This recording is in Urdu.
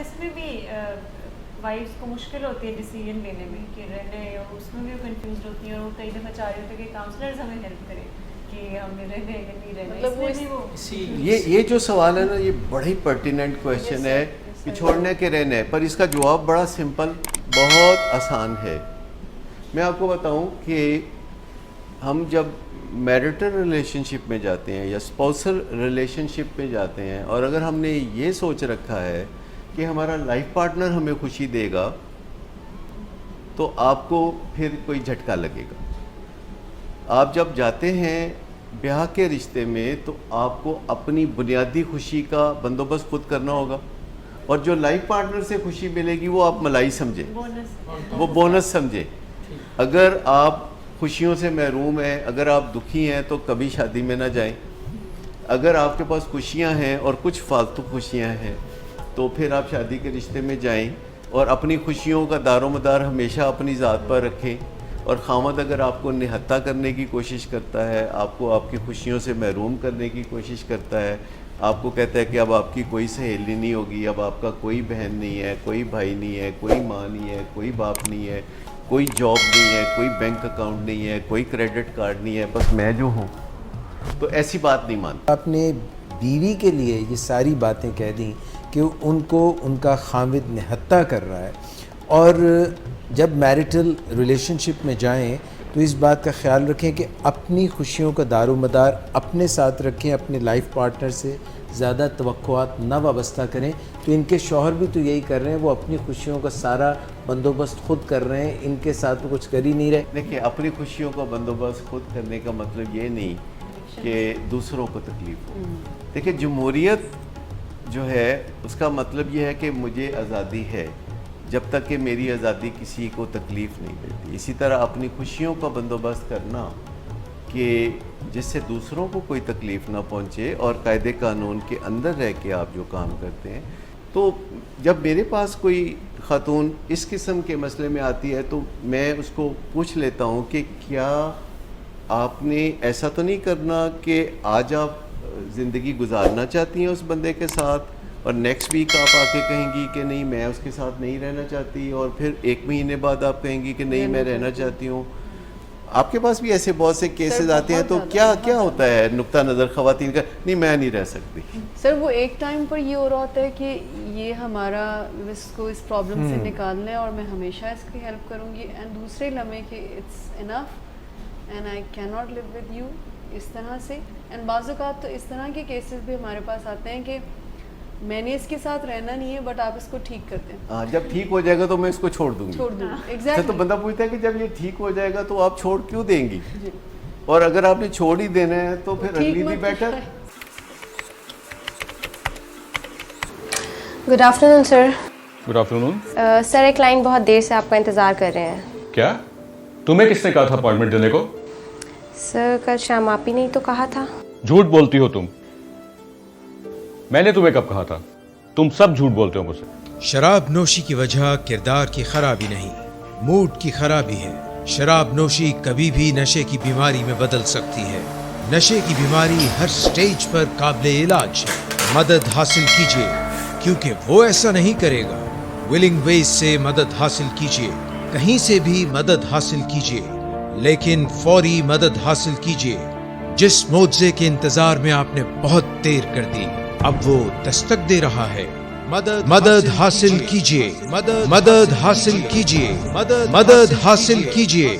اس میں بھی وائفس کو مشکل ہوتی ہے ڈیسیجن لینے میں کہ رہنے، اور اس میں بھی کنفیوزڈ ہوتی ہیں، اور وہ کئی دفعہ چاہ رہے ہوتے ہیں کہ کاؤنسلرز ہمیں ہیلپ کریں کہ ہم رہنے یا نہیں رہنے. اس میں بھی وہ یہ جو سوال ہے نا، یہ بڑی پرٹیننٹ کویشچن ہے کہ چھوڑنے کے رہنے، پر اس کا جواب بڑا سمپل، بہت آسان ہے. میں آپ کو بتاؤں کہ ہم جب میرٹل ریلیشن شپ میں جاتے ہیں یا اسپاؤسل ریلیشن شپ میں جاتے ہیں، اور اگر ہم نے یہ سوچ رکھا ہے کہ ہمارا لائف پارٹنر ہمیں خوشی دے گا، تو آپ کو پھر کوئی جھٹکا لگے گا. آپ جب جاتے ہیں بیاہ کے رشتے میں تو آپ کو اپنی بنیادی خوشی کا بندوبست خود کرنا ہوگا، اور جو لائف پارٹنر سے خوشی ملے گی وہ آپ ملائی سمجھے، وہ بونس سمجھے. اگر آپ خوشیوں سے محروم ہیں، اگر آپ دکھی ہیں تو کبھی شادی میں نہ جائیں. اگر آپ کے پاس خوشیاں ہیں اور کچھ فالتو خوشیاں ہیں تو پھر آپ شادی کے رشتے میں جائیں، اور اپنی خوشیوں کا دار و مدار ہمیشہ اپنی ذات پر رکھیں. اور خامد اگر آپ کو نہتہ کرنے کی کوشش کرتا ہے، آپ کو آپ کی خوشیوں سے محروم کرنے کی کوشش کرتا ہے، آپ کو کہتا ہے کہ اب آپ کی کوئی سہیلی نہیں ہوگی، اب آپ کا کوئی بہن نہیں ہے، کوئی بھائی نہیں ہے، کوئی ماں نہیں ہے، کوئی باپ نہیں ہے، کوئی جاب نہیں ہے، کوئی بینک اکاؤنٹ نہیں ہے، کوئی کریڈٹ کارڈ نہیں ہے، بس میں جو ہوں، تو ایسی بات نہیں مانتا. آپ نے بیوی کے لیے یہ ساری باتیں کہہ دیں کہ ان کو ان کا خامد نہتہ کر رہا ہے، اور جب میرٹل ریلیشن شپ میں جائیں تو اس بات کا خیال رکھیں کہ اپنی خوشیوں کا دار و مدار اپنے ساتھ رکھیں، اپنے لائف پارٹنر سے زیادہ توقعات نہ وابستہ کریں. تو ان کے شوہر بھی تو یہی کر رہے ہیں، وہ اپنی خوشیوں کا سارا بندوبست خود کر رہے ہیں، ان کے ساتھ تو کچھ کر ہی نہیں رہے. دیکھیں، اپنی خوشیوں کا بندوبست خود کرنے کا مطلب یہ نہیں کہ دوسروں کو تکلیف ہو. دیکھیں، جمہوریت جو ہے اس کا مطلب یہ ہے کہ مجھے آزادی ہے جب تک کہ میری آزادی کسی کو تکلیف نہیں دیتی. اسی طرح اپنی خوشیوں کا بندوبست کرنا کہ جس سے دوسروں کو کوئی تکلیف نہ پہنچے، اور قاعدے قانون کے اندر رہ کے آپ جو کام کرتے ہیں. تو جب میرے پاس کوئی خاتون اس قسم کے مسئلے میں آتی ہے تو میں اس کو پوچھ لیتا ہوں کہ کیا آپ نے ایسا تو نہیں کرنا کہ آج آپ زندگی گزارنا چاہتی ہیں اس بندے کے ساتھ، اور نیکسٹ ویک آپ آ کے کہیں گی کہ نہیں میں اس کے ساتھ نہیں رہنا چاہتی، اور پھر 1 مہینے بعد آپ کہیں گی کہ نہیں میں رہنا چاہتی ہوں. آپ کے پاس بھی ایسے بہت سے کیسز آتے ہیں. تو کیا ہوتا ہے نقطہ نظر خواتین کا؟ نہیں میں نہیں رہ سکتی. سر وہ ایک ٹائم پر یہ ہو رہا ہوتا ہے کہ یہ ہمارا اس کو اس پرابلم سے نکالنا ہے اور میں ہمیشہ اس کی ہیلپ کروں گی، اینڈ دوسرے لمحے کہ it's enough and I can not leave with you, اس طرح سے. اینڈ بعض اوقات تو اس طرح کے کیسز بھی ہمارے پاس آتے ہیں کہ میں نے اس کے ساتھ رہنا نہیں ہے بٹ آپ اس کو ٹھیک کرتے ہیں. ہاں، جب ٹھیک ہو جائے گا تو میں اس کو چھوڑ دوں گی. ایگزیکٹلی. تو بندہ پوچھتا ہے کہ جب یہ ٹھیک ہو جائے گا تو آپ چھوڑ کیوں دیں گی؟ اور اگر آپ نے چھوڑ ہی دینا ہے تو پھر early the better. Good afternoon sir. Good afternoon. Sir ایک کلائنٹ بہت دیر سے آپ کا انتظار کر رہے ہیں. کیا تمہیں کس نے کہا تھا اپائنٹمنٹ دینے کو؟ سر کل شام آپ ہی نہیں تو کہا تھا. جھوٹ بولتی ہو تم. میں نے تمہیں کب کہا تھا؟ تم سب جھوٹ بولتے ہو مجھ سے. شراب نوشی کی وجہ کردار کی خرابی نہیں، موڈ کی خرابی ہے. شراب نوشی کبھی بھی نشے کی بیماری میں بدل سکتی ہے. نشے کی بیماری ہر سٹیج پر قابل علاج ہے. مدد حاصل کیجیے کیونکہ وہ ایسا نہیں کرے گا. ولنگ ویز سے مدد حاصل کیجیے، کہیں سے بھی مدد حاصل کیجیے، لیکن فوری مدد حاصل کیجیے. جس معجزے کے انتظار میں آپ نے بہت دیر کر دی اب وہ دستک دے رہا ہے. مدد حاصل کیجیے، مدد حاصل کیجیے، مدد حاصل کیجیے.